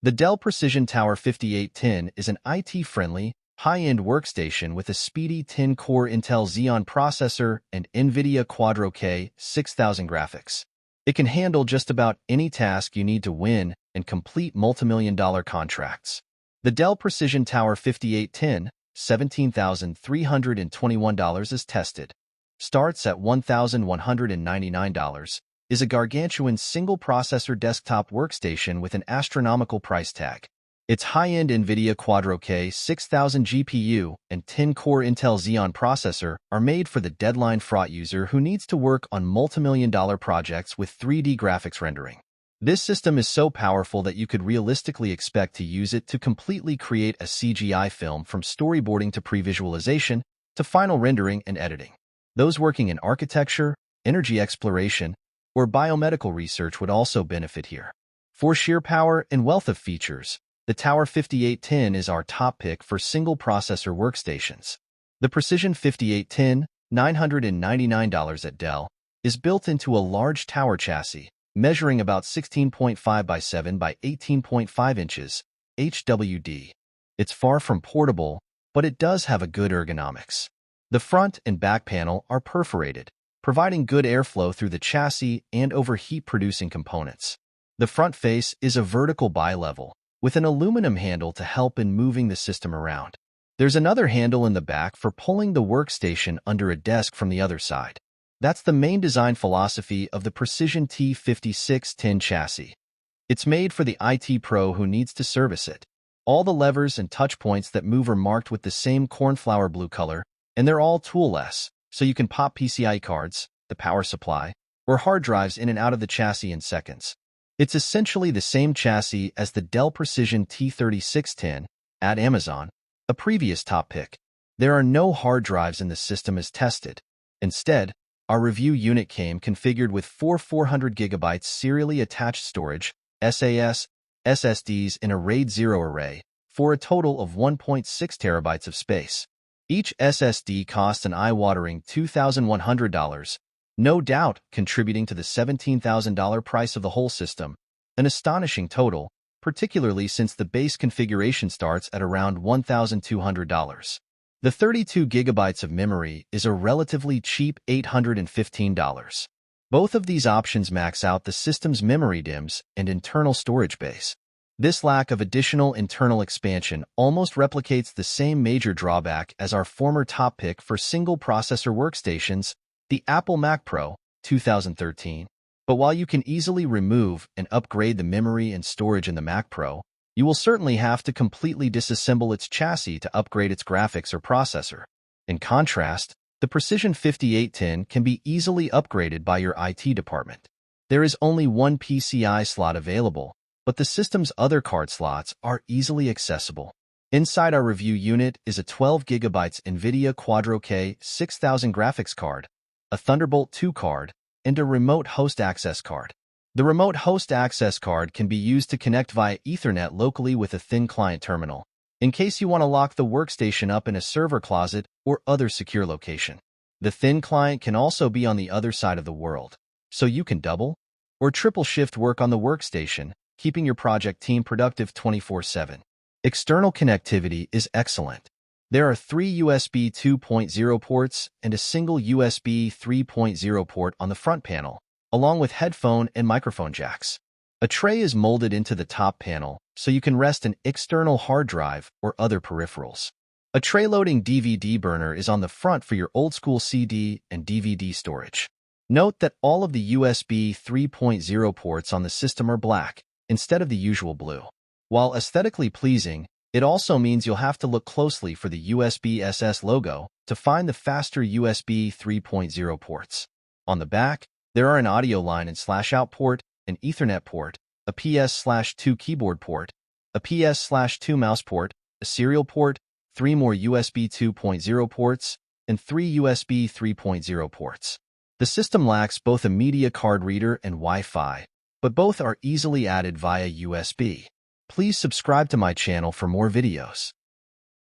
The Dell Precision Tower 5810 is an IT-friendly, high-end workstation with a speedy 10-core Intel Xeon processor and NVIDIA Quadro K 6000 graphics. It can handle just about any task you need to win and complete multimillion-dollar contracts. The Dell Precision Tower 5810, $17,321 is tested. Starts at $1,199. Is a gargantuan single-processor desktop workstation with an astronomical price tag. Its high-end NVIDIA Quadro K 6000 GPU and 10-core Intel Xeon processor are made for the deadline-fraught user who needs to work on multimillion-dollar projects with 3D graphics rendering. This system is so powerful that you could realistically expect to use it to completely create a CGI film from storyboarding to pre-visualization to final rendering and editing. Those working in architecture, energy exploration, or biomedical research would also benefit here. For sheer power and wealth of features, the Tower 5810 is our top pick for single-processor workstations. The Precision 5810, $999 at Dell, is built into a large tower chassis, measuring about 16.5 by 7 by 18.5 inches, HWD. It's far from portable, but it does have a good ergonomics. The front and back panel are perforated, providing good airflow through the chassis and over heat-producing components. The front face is a vertical bi-level, with an aluminum handle to help in moving the system around. There's another handle in the back for pulling the workstation under a desk from the other side. That's the main design philosophy of the Precision T5610 chassis. It's made for the IT pro who needs to service it. All the levers and touch points that move are marked with the same cornflower blue color, and they're all toolless, so you can pop PCI cards, the power supply, or hard drives in and out of the chassis in seconds. It's essentially the same chassis as the Dell Precision T3610 at Amazon, a previous top pick. There are no hard drives in the system as tested. Instead, our review unit came configured with four 400GB serially attached storage, SAS, SSDs in a RAID 0 array, for a total of 1.6 terabytes of space. Each SSD costs an eye-watering $2,100, no doubt contributing to the $17,000 price of the whole system, an astonishing total, particularly since the base configuration starts at around $1,200. The 32 gigabytes of memory is a relatively cheap $815. Both of these options max out the system's memory DIMMs and internal storage base. This lack of additional internal expansion almost replicates the same major drawback as our former top pick for single-processor workstations, the Apple Mac Pro 2013. But while you can easily remove and upgrade the memory and storage in the Mac Pro, you will certainly have to completely disassemble its chassis to upgrade its graphics or processor. In contrast, the Precision 5810 can be easily upgraded by your IT department. There is only one PCI slot available, but the system's other card slots are easily accessible. Inside our review unit is a 12 GB NVIDIA Quadro K 6000 graphics card, a Thunderbolt 2 card, and a remote host access card. The remote host access card can be used to connect via Ethernet locally with a thin client terminal, in case you want to lock the workstation up in a server closet or other secure location. The thin client can also be on the other side of the world, so you can double or triple shift work on the workstation, keeping your project team productive 24/7. External connectivity is excellent. There are 3 USB 2.0 ports and a single USB 3.0 port on the front panel, along with headphone and microphone jacks. A tray is molded into the top panel, so you can rest an external hard drive or other peripherals. A tray-loading DVD burner is on the front for your old-school CD and DVD storage. Note that all of the USB 3.0 ports on the system are black, instead of the usual blue. While aesthetically pleasing, it also means you'll have to look closely for the USB SS logo to find the faster USB 3.0 ports. On the back, there are an audio line and /out port, an Ethernet port, a PS/2 keyboard port, a PS/2 mouse port, a serial port, 3 more USB 2.0 ports, and 3 USB 3.0 ports. The system lacks both a media card reader and Wi-Fi, but both are easily added via USB. Please subscribe to my channel for more videos.